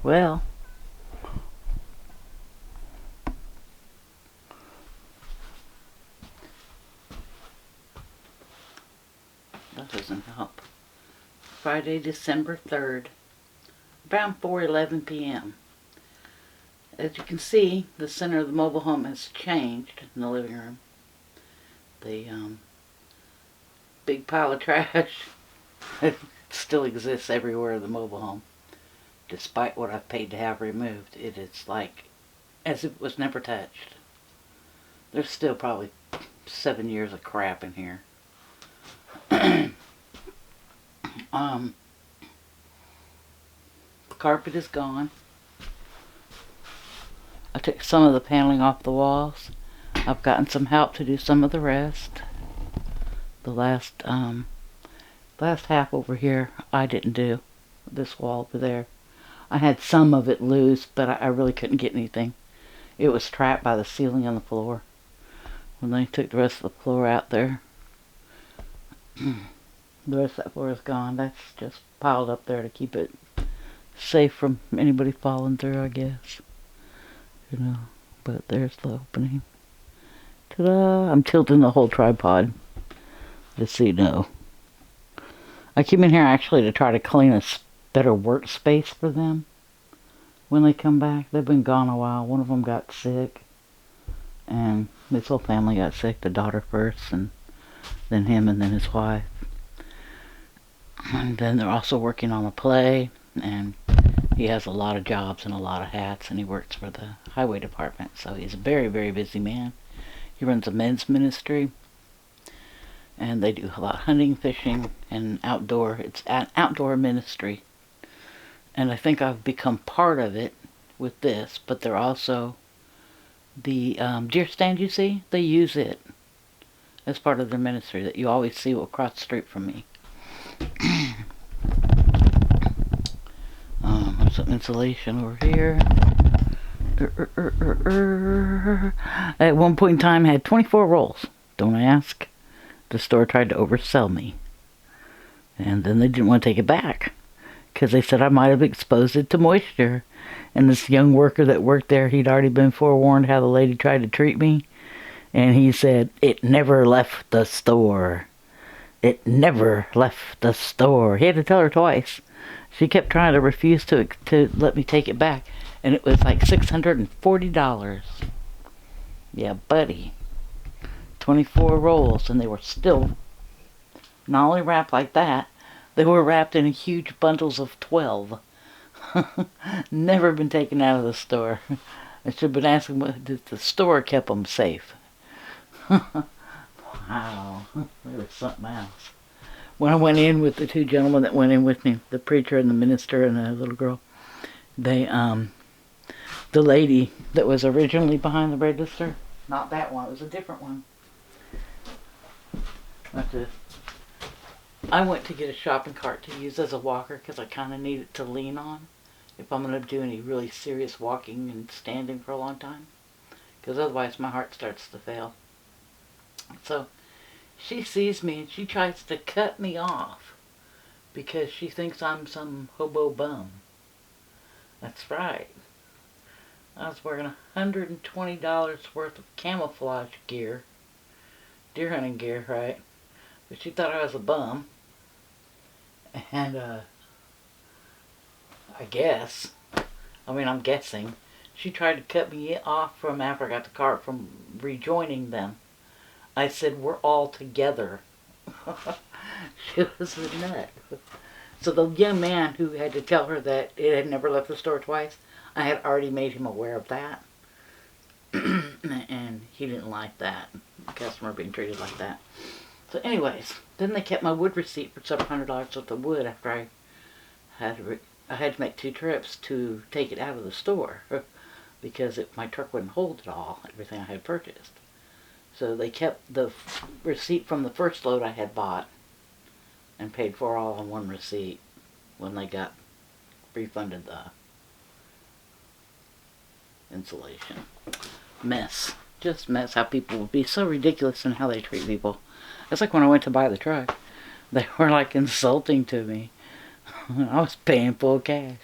Well, that doesn't help. Friday, December 3rd, around 4:11 p.m. As you can see, the center of the mobile home has changed in the living room. The big pile of trash still exists everywhere in the mobile home. Despite what I've paid to have removed, it is like as if it was never touched. There's still probably 7 years of crap in here. The carpet is gone. I took some of the paneling off the walls. I've gotten some help to do some of the rest. The last half over here I didn't do. This wall over there. I had some of it loose, but I really couldn't get anything. It was trapped by the ceiling and the floor. When they took the rest of the floor out there, the rest of that floor is gone. That's just piled up there to keep it safe from anybody falling through, I guess. You know, but there's the opening. Ta-da! I'm tilting the whole tripod, just so you know. I came in here actually to try to clean a better workspace for them when they come back. They've been gone a while. One of them got sick, and this whole family got sick. The daughter first, and then him, and then his wife. And then they're also working on a play, and he has a lot of jobs and a lot of hats, and he works for the highway department, so he's a very, very busy man. He runs a men's ministry, and they do a lot of hunting, fishing, and outdoor. It's an outdoor ministry, and I think I've become part of it with this, but they're also the deer stand you see, they use it as part of their ministry that you always see across the street from me. Some insulation over here. At one point in time I had 24 rolls. Don't ask. The store tried to oversell me. And then they didn't want to take it back, because they said I might have exposed it to moisture. And this young worker that worked there, he'd already been forewarned how the lady tried to treat me. And he said, it never left the store. It never left the store. He had to tell her twice. She kept trying to refuse to let me take it back. And it was like $640. Yeah, buddy. 24 rolls, and they were still not only wrapped like that, they were wrapped in huge bundles of 12. Never been taken out of the store. I should have been asking what the store kept them safe. Wow, it was something else. When I went in with the two gentlemen that went in with me, the preacher and the minister and the little girl, they the lady that was originally behind the register, not that one, it was a different one. I went to get a shopping cart to use as a walker because I kind of need it to lean on if I'm going to do any really serious walking and standing for a long time, because otherwise my heart starts to fail. So she sees me and she tries to cut me off because she thinks I'm some hobo bum. That's right. I was wearing $120 worth of camouflage gear, deer hunting gear, right? But she thought I was a bum. And I guess, I'm guessing, she tried to cut me off from after I got the cart from rejoining them. I said, we're all together. She was a nut. So the young man who had to tell her that it had never left the store twice, I had already made him aware of that. And he didn't like that, the customer being treated like that. So anyways, then they kept my wood receipt for several $100 worth of wood after I had to make 2 trips to take it out of the store because my truck wouldn't hold it all, everything I had purchased. So they kept the receipt from the first load I had bought and paid for all on one receipt when they got refunded the insulation. Mess. Just mess how people would be so ridiculous in how they treat people. It's like when I went to buy the truck. They were like insulting to me. I was paying full cash.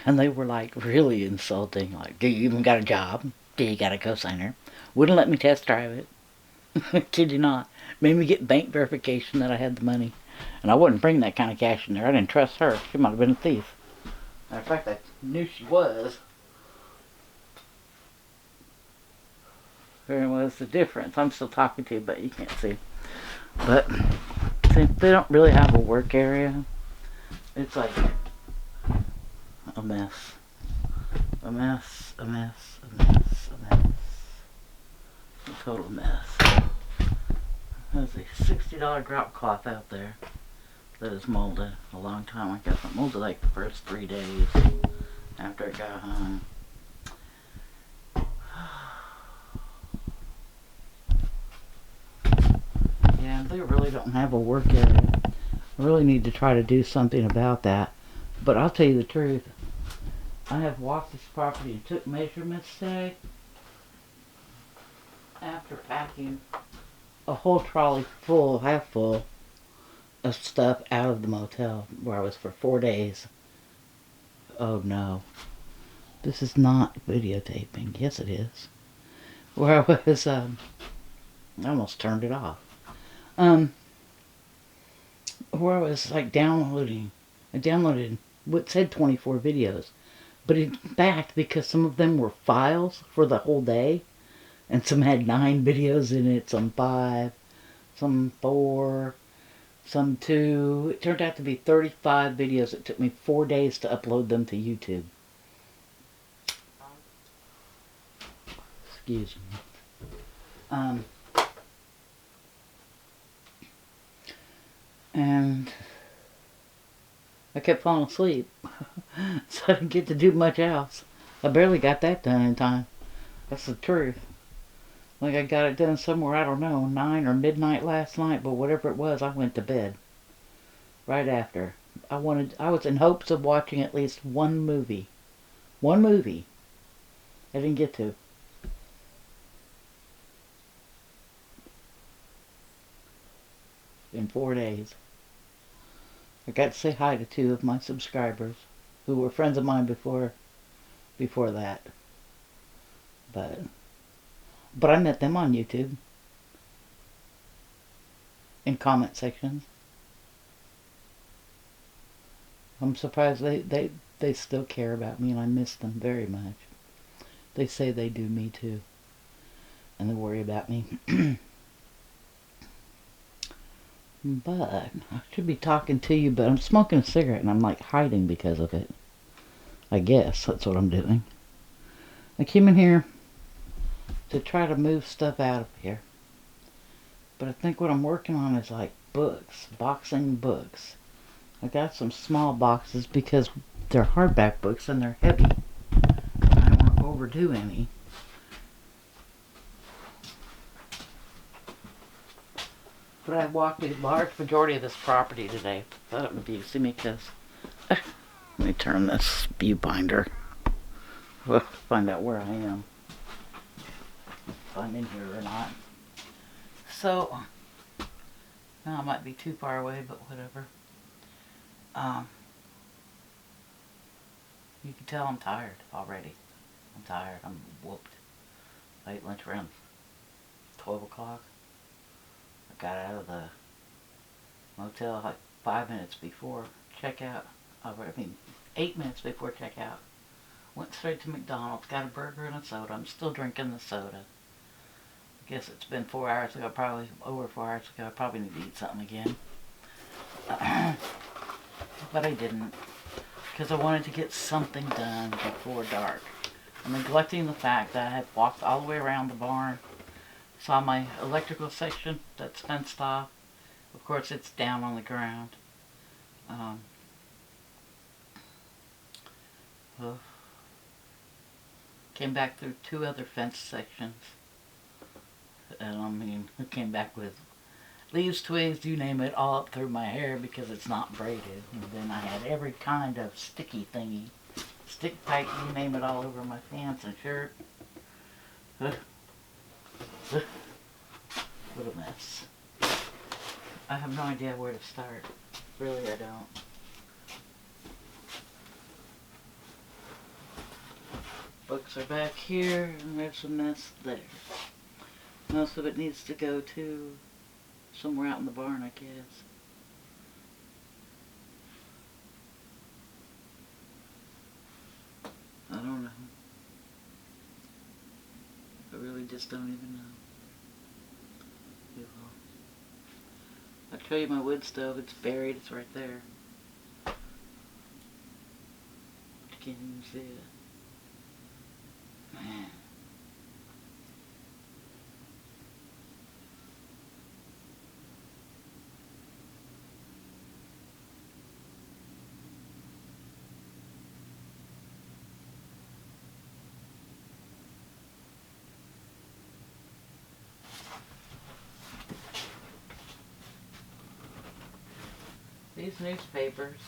And they were like really insulting. Like, do you even got a job? Do you got a cosigner? Wouldn't let me test drive it. Kid you not. Made me get bank verification that I had the money. And I wouldn't bring that kind of cash in there. I didn't trust her. She might have been a thief. Matter of fact, I knew she was. There was the difference. I'm still talking to you, but you can't see. But since they don't really have a work area, it's like a mess. A mess, a mess, a mess, a mess. A total mess. There's a $60 drop cloth out there that is molded a long time. I guess it molded like the first 3 days after it got home. Yeah, they really don't have a work area. I really need to try to do something about that. But I'll tell you the truth. I have walked this property and took measurements today after packing a whole trolley full, half full, of stuff out of the motel where I was for 4 days. Oh no. This is not videotaping. Yes it is. Where I was, I almost turned it off. Where I was like I downloaded what said 24 videos. But in fact, because some of them were files for the whole day, and some had 9 videos in it, some 5, some 4, some 2. It turned out to be 35 videos. It took me 4 days to upload them to YouTube. Excuse me. And I kept falling asleep. So I didn't get to do much else. I barely got that done in time. That's the truth. Like I got it done somewhere, I don't know, 9 or midnight last night, but whatever it was, I went to bed. Right after. I was in hopes of watching at least one movie. One movie. I didn't get to. In 4 days. I got to say hi to 2 of my subscribers who were friends of mine before that. But I met them on YouTube. In comment sections. I'm surprised they still care about me, and I miss them very much. They say they do me too. And they worry about me. But I should be talking to you, but I'm smoking a cigarette and I'm like hiding because of it. I guess that's what I'm doing. I came in here to try to move stuff out of here. But I think what I'm working on is like books, boxing books. I got some small boxes because they're hardback books and they're heavy. I don't want to overdo any. But I walked a large majority of this property today. Thought it would be, see me, because let me turn this view binder. We'll find out where I am. If I'm in here or not. So, now I might be too far away, but whatever. You can tell I'm tired already. I'm tired. I'm whooped. I ate lunch around 12 o'clock. I got out of the motel like 5 minutes before checkout. 8 minutes before checkout. Went straight to McDonald's, got a burger and a soda. I'm still drinking the soda. I guess it's been 4 hours ago, probably over 4 hours ago. I probably need to eat something again. But I didn't, because I wanted to get something done before dark. I'm neglecting the fact that I had walked all the way around the barn, saw my electrical section that's fenced off. Of course, it's down on the ground. Came back through 2 other fence sections. And I came back with leaves, twigs, you name it, all up through my hair because it's not braided. And then I had every kind of sticky thingy. Stick pipe, you name it, all over my pants and shirt. What a mess. I have no idea where to start. Really, I don't. books are back here, and there's a mess there. Most of it needs to go to somewhere out in the barn, I guess. I don't know. I really just don't even know. I'll show you my wood stove. It's buried. It's right there. You can't even see it. Man. These newspapers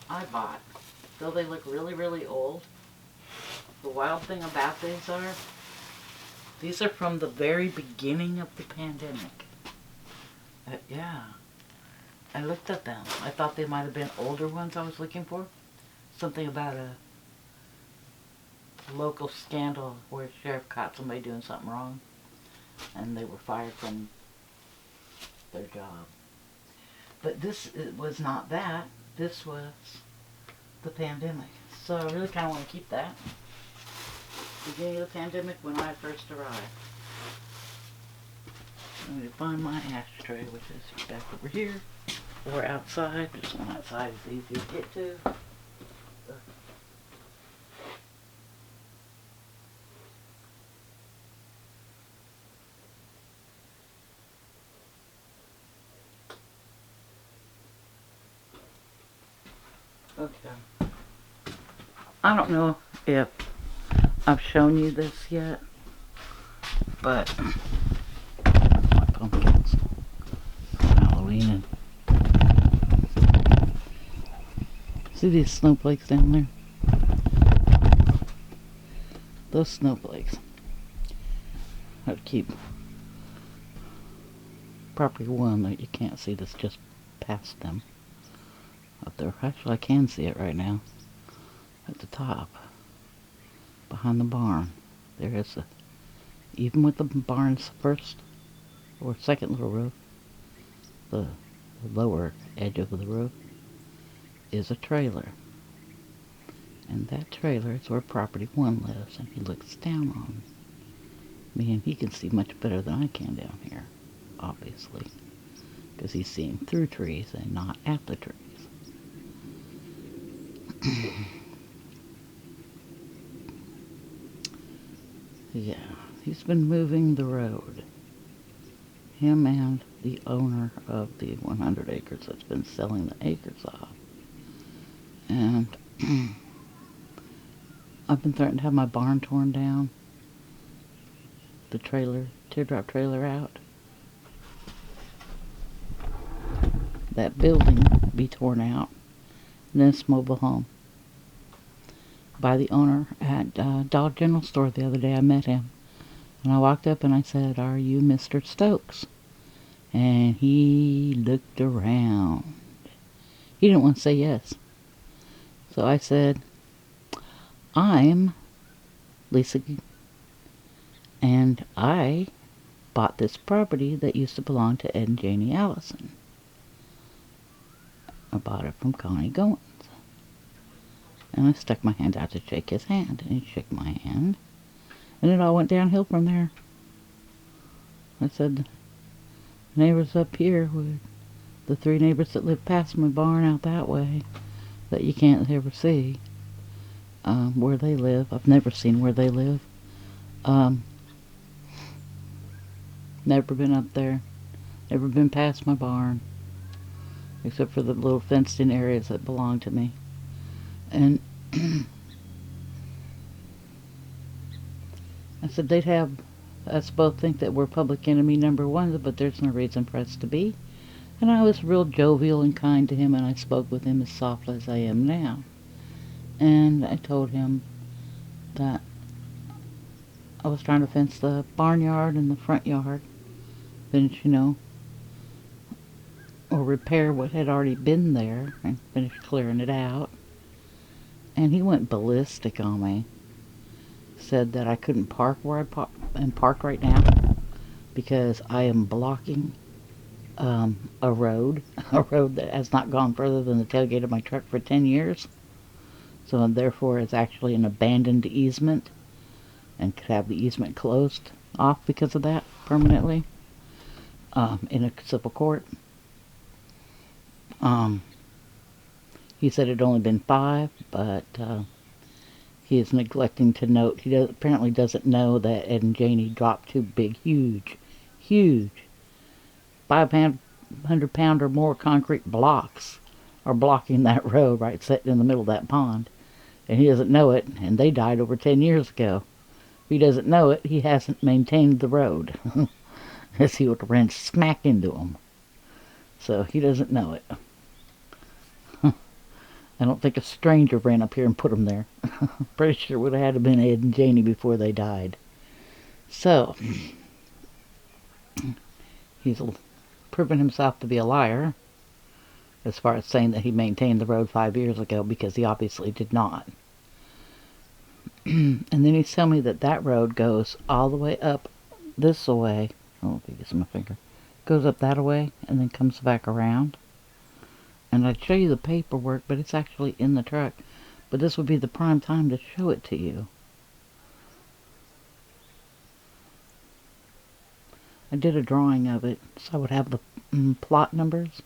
I bought, though they look really, really old, the wild thing about these are from the very beginning of the pandemic. Yeah, I looked at them. I thought they might have been older ones I was looking for. Something about a local scandal where a sheriff caught somebody doing something wrong and they were fired from their job. But this was not that. This was the pandemic. So I really kind of want to keep that. Beginning of the pandemic when I first arrived. I'm going to find my ashtray, which is back over here or outside. This one outside is easy to get to. Okay. I don't know if I've shown you this yet, but my pumpkins for Halloween. And see these snowflakes down there? Those snowflakes. I'd keep property one that you can't see that's just past them. Up there. Actually, I can see it right now. At the top. Behind the barn. There is a... Even with the barn's first or second little roof, the lower edge of the roof is a trailer. And that trailer is where property one lives. And he looks down on me. And he can see much better than I can down here. Obviously. Because he's seeing through trees and not at the trees. Yeah, he's been moving the road. Him and the owner of the 100 acres that's been selling the acres off. And I've been threatening to have my barn torn down. The trailer, teardrop trailer out. That building be torn out. And this mobile home by the owner at Dollar General store the other day. I met him and I walked up and I said, "Are you Mr. Stokes?" And he looked around. He didn't want to say yes. So I said, "I'm Lisa and I bought this property that used to belong to Ed and Janie Allison. I bought it from Connie Goins." And I stuck my hand out to shake his hand, and he shook my hand, and it all went downhill from there. I said, "The neighbors up here, the three neighbors that live past my barn out that way, that you can't ever see, where they live. I've never seen where they live. Never been up there, never been past my barn, except for the little fenced-in areas that belong to me. And I said they'd have us both think that we're public enemy number one, but there's no reason for us to be." And I was real jovial and kind to him, and I spoke with him as softly as I am now. And I told him that I was trying to fence the barnyard and the front yard, finish, or repair what had already been there, and finish clearing it out. And he went ballistic on me. said that I couldn't park where am parked right now because I am blocking a road, a road that has not gone further than the tailgate of my truck for 10 years. So therefore it's actually an abandoned easement and could have the easement closed off because of that permanently in a civil court. He said it had only been 5, but he is neglecting to note, he apparently doesn't know that Ed and Janie dropped 2 big, huge 500-pound or more concrete blocks are blocking that road right sitting in the middle of that pond. And he doesn't know it, and they died over 10 years ago. If he doesn't know it, he hasn't maintained the road. As he would have ran smack into him. So he doesn't know it. I don't think a stranger ran up here and put him there. Pretty sure it would have had to been Ed and Janie before they died. So, he's proven himself to be a liar as far as saying that he maintained the road 5 years ago, because he obviously did not. And then he's telling me that that road goes all the way up this way. Oh, if you get my finger. Goes up that way and then comes back around. And I'd show you the paperwork, but it's actually in the truck. But this would be the prime time to show it to you. I did a drawing of it, so I would have the plot numbers,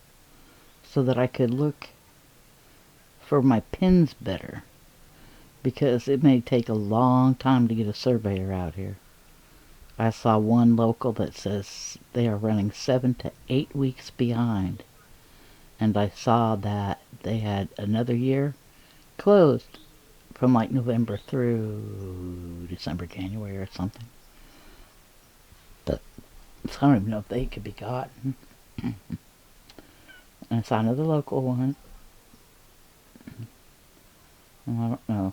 so that I could look for my pins better. Because it may take a long time to get a surveyor out here. I saw one local that says they are running 7 to 8 weeks behind. And I saw that they had another year closed from like November through December, January or something. But so I don't even know if they could be gotten. And I saw another local one. And I don't know.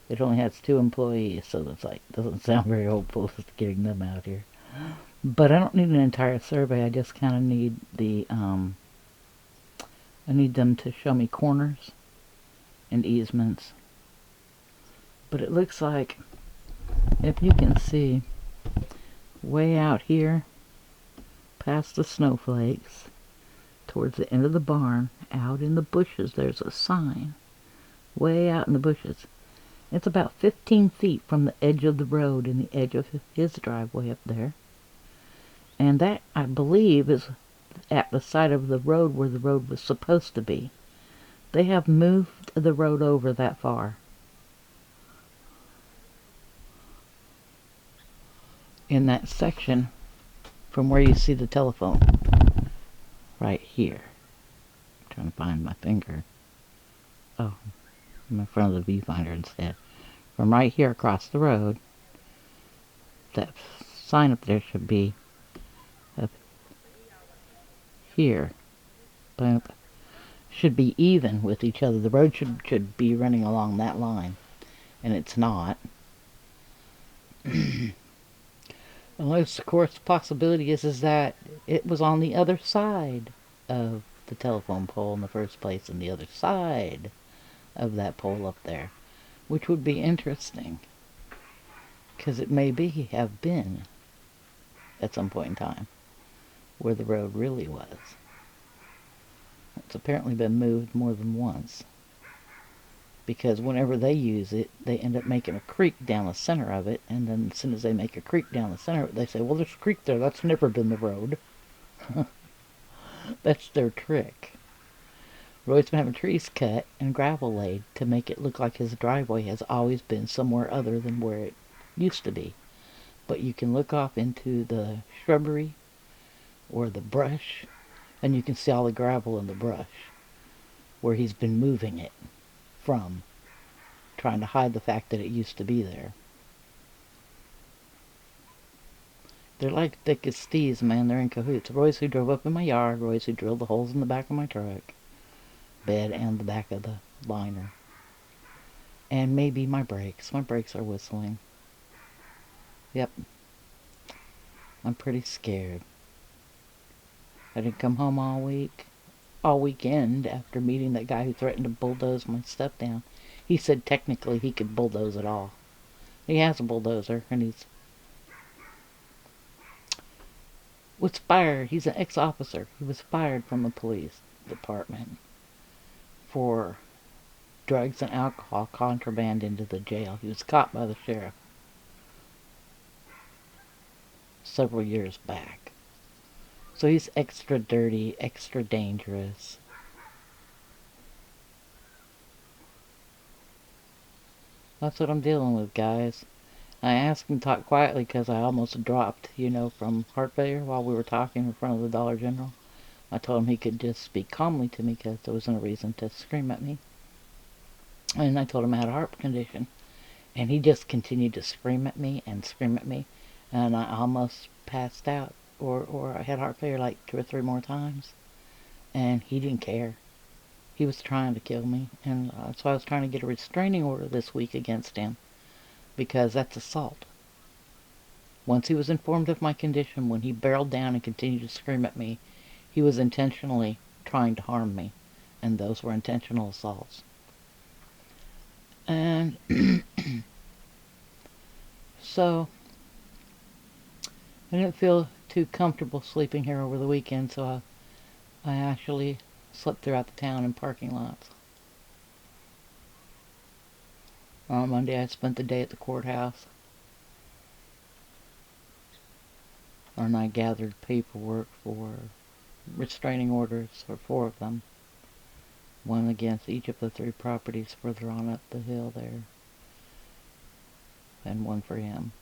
It only has 2 employees, so it's like, doesn't sound very hopeful as to getting them out here. But I don't need an entire survey. I just kind of need the, I need them to show me corners and easements. But it looks like, if you can see, way out here, past the snowflakes, towards the end of the barn, out in the bushes, there's a sign. Way out in the bushes. It's about 15 feet from the edge of the road and the edge of his driveway up there. And that, I believe, is at the side of the road where the road was supposed to be. They have moved the road over that far. In that section from where you see the telephone. Right here. I'm trying to find my finger. Oh, I'm in front of the viewfinder instead. From right here across the road, that sign up there should be up here. Boom. Should be even with each other. The road should be running along that line. And it's not. Unless, of course, the possibility is that it was on the other side of the telephone pole in the first place, and the other side of that pole up there, which would be interesting, because it may have been at some point in time where the road really was. It's apparently been moved more than once, because whenever they use it, they end up making a creek down the center of it, and then as soon as they make a creek down the center of it, they say, well, there's a creek there, that's never been the road. That's their trick. Roy's been having trees cut and gravel laid to make it look like his driveway has always been somewhere other than where it used to be. But you can look off into the shrubbery or the brush, and you can see all the gravel in the brush where he's been moving it from, trying to hide the fact that it used to be there. They're like thick as thieves, man. They're in cahoots. Roy's who drove up in my yard. Roy's who drilled the holes in the back of my truck bed and the back of the liner. And maybe my brakes. My brakes are whistling. Yep. I'm pretty scared. I didn't come home all weekend after meeting that guy who threatened to bulldoze my stuff down. He said technically he could bulldoze it all. He has a bulldozer, and was fired. He's an ex-officer. He was fired from the police department for drugs and alcohol contraband into the jail. He was caught by the sheriff several years back. So he's extra dirty, extra dangerous. That's what I'm dealing with, guys. I asked him to talk quietly because I almost dropped, from heart failure while we were talking in front of the Dollar General. I told him he could just speak calmly to me because there was no reason to scream at me. And I told him I had a heart condition. And he just continued to scream at me and scream at me. And I almost passed out. Or I had heart failure like 2 or 3 more times. And he didn't care. He was trying to kill me. And so I was trying to get a restraining order this week against him. Because that's assault. Once he was informed of my condition, when he barreled down and continued to scream at me, he was intentionally trying to harm me. And those were intentional assaults. And so I didn't feel too comfortable sleeping here over the weekend, so I actually slept throughout the town in parking lots. On Monday I spent the day at the courthouse. And I gathered paperwork for restraining orders for 4 of them. One against each of the 3 properties further on up the hill there. And one for him.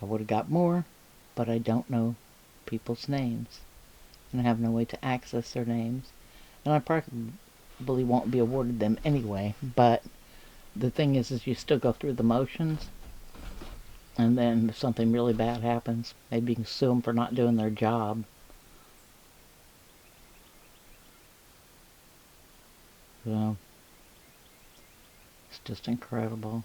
I would have got more, but I don't know people's names. And I have no way to access their names. And I probably won't be awarded them anyway. But the thing is you still go through the motions. And then if something really bad happens, maybe you can sue them for not doing their job. So, it's just incredible.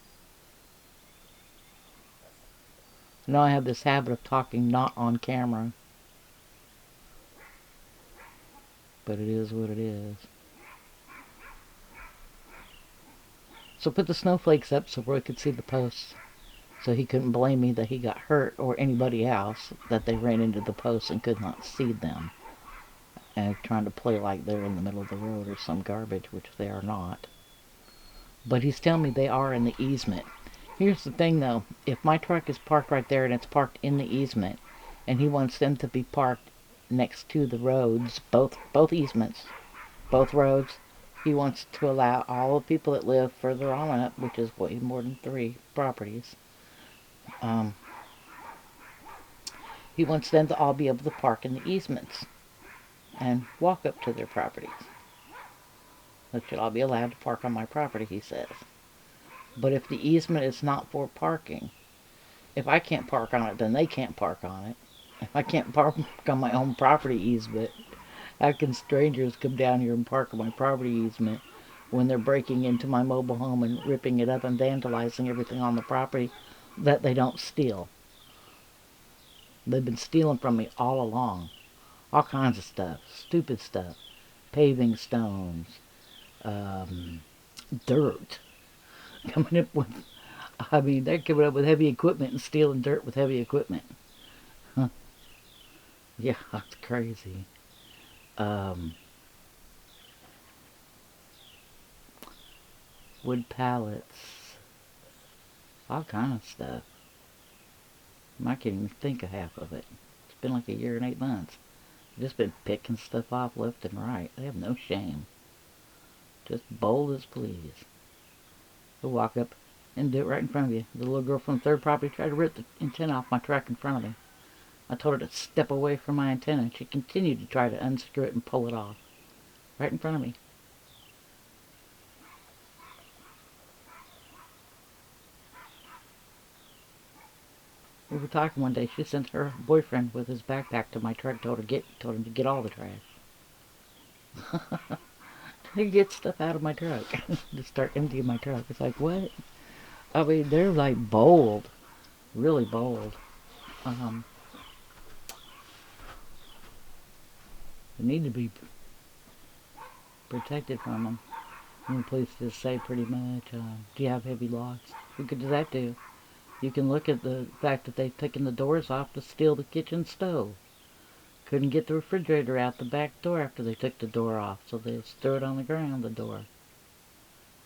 I know I have this habit of talking not on camera. But it is what it is. So put the snowflakes up so Roy could see the posts. So he couldn't blame me that he got hurt or anybody else that they ran into the posts and could not see them. And trying to play like they're in the middle of the road or some garbage, which they are not. But he's telling me they are in the easement. Here's the thing though, if my truck is parked right there and it's parked in the easement, and he wants them to be parked next to the roads, both easements, both roads, he wants to allow all the people that live further on up, which is way more than 3 properties, he wants them to all be able to park in the easements and walk up to their properties. They should all be allowed to park on my property, he says. But if the easement is not for parking, if I can't park on it, then they can't park on it. If I can't park on my own property easement, how can strangers come down here and park on my property easement when they're breaking into my mobile home and ripping it up and vandalizing everything on the property that they don't steal? They've been stealing from me all along. All kinds of stuff. Stupid stuff. Paving stones. Dirt. Coming up with... they're coming up with heavy equipment and stealing dirt with heavy equipment. Huh. Yeah, that's crazy. Wood pallets. All kind of stuff. I can't even think of half of it. It's been like a year and 8 months. I've just been picking stuff off left and right. They have no shame. Just bold as please. They'll walk up and do it right in front of you. The little girl from the 3rd property tried to rip the antenna off my truck in front of me. I told her to step away from my antenna, and she continued to try to unscrew it and pull it off. Right in front of me. We were talking one day. She sent her boyfriend with his backpack to my truck, told him to get all the trash. To get stuff out of my truck. To start emptying my truck. It's like, what? They're like bold. Really bold. They need to be protected from them. And the police just say pretty much, do you have heavy locks? Who good does that do? You can look at the fact that they've taken the doors off to steal the kitchen stove. Couldn't get the refrigerator out the back door after they took the door off, so they just threw it on the ground, the door.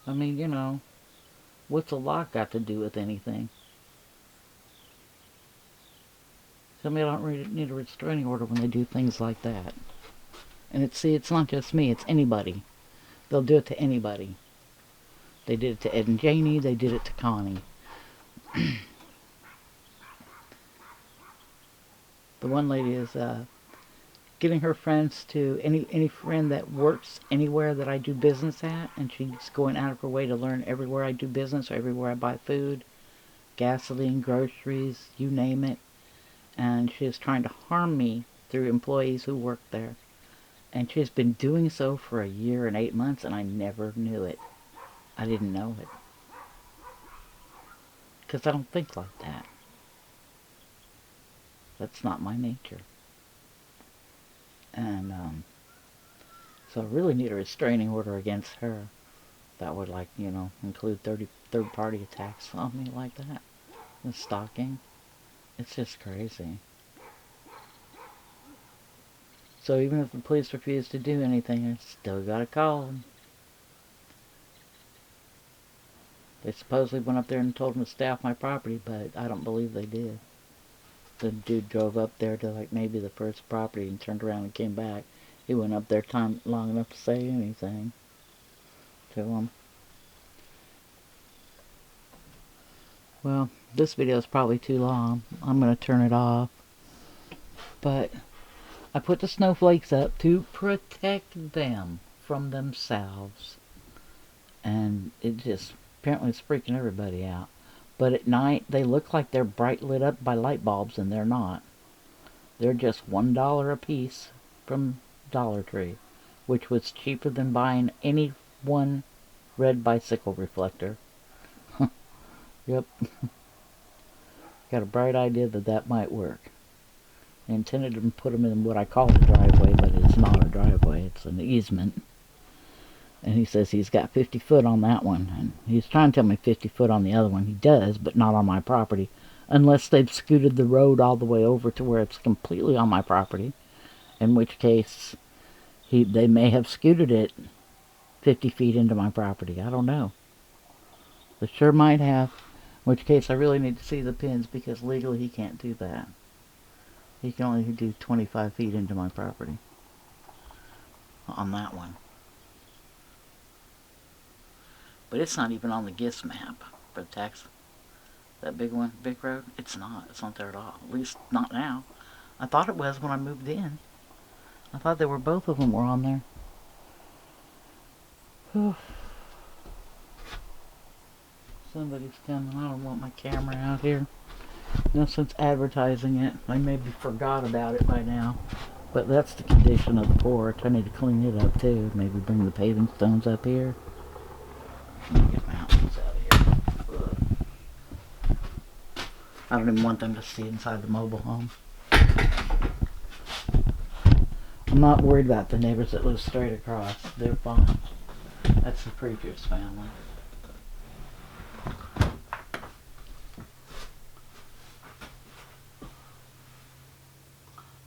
I mean, you know, what's a lock got to do with anything? Tell me I don't really need a restraining order when they do things like that. And it's not just me, it's anybody. They'll do it to anybody. They did it to Ed and Janie, they did it to Connie. The one lady is getting her friends to, any friend that works anywhere that I do business at, and she's going out of her way to learn everywhere I do business, or everywhere I buy food, gasoline, groceries, you name it. And she is trying to harm me through employees who work there. And she has been doing so for a year and 8 months, and I never knew it. I didn't know it. Because I don't think like that. That's not my nature. And, so I really need a restraining order against her. That would, like, you know, include third-party attacks on me like that. And stalking. It's just crazy. So even if the police refuse to do anything, I still gotta call them. They supposedly went up there and told them to stay off my property, but I don't believe they did. The dude drove up there to, like, maybe the first property and turned around and came back. He went up there long enough to say anything to them. Well, this video is probably too long. I'm going to turn it off. But I put the snowflakes up to protect them from themselves. And it just apparently is freaking everybody out. But at night, they look like they're bright lit up by light bulbs, and they're not. They're just $1 a piece from Dollar Tree, which was cheaper than buying any one red bicycle reflector. Yep. Got a bright idea that that might work. I intended to put them in what I call a driveway, but it's not a driveway, it's an easement. And he says he's got 50 foot on that one. And he's trying to tell me 50 foot on the other one. He does, but not on my property. Unless they've scooted the road all the way over to where it's completely on my property. In which case, they may have scooted it 50 feet into my property. I don't know. They sure might have. In which case, I really need to see the pins, because legally he can't do that. He can only do 25 feet into my property. On that one. But it's not even on the GIS map for the tax. That big one, big road, it's not. It's not there at all. At least not now. I thought it was when I moved in. I thought they were, both of them were on there. Whew. Somebody's coming. I don't want my camera out here. No sense advertising it. I maybe forgot about it by now. But that's the condition of the porch. I need to clean it up too. Maybe bring the paving stones up here. Let me get mountains out of here. Ugh. I don't even want them to see inside the mobile home. I'm not worried about the neighbors that live straight across. They're fine. That's the preacher's family.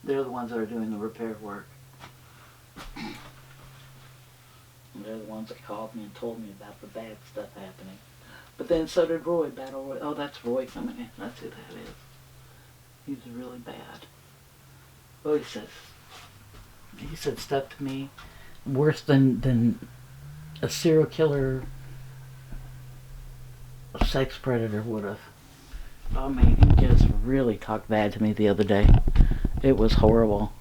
They're the ones that are doing the repair work. And they're the ones that called me and told me about the bad stuff happening. But then so did Roy. Oh, that's Roy coming in. That's who that is. He's really bad. Oh, he said stuff to me worse than a serial killer, a sex predator would have. Oh man, he just really talked bad to me the other day. It was horrible.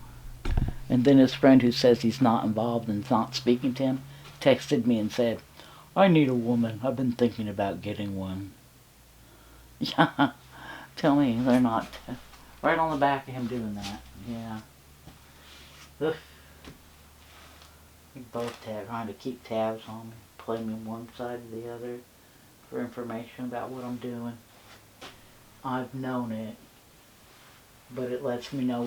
And then his friend, who says he's not involved and not speaking to him, texted me and said, "I need a woman. I've been thinking about getting one." Yeah, tell me they're not. Right on the back of him doing that. Yeah. Ugh. We both trying to keep tabs on me, play me one side or the other for information about what I'm doing. I've known it, but it lets me know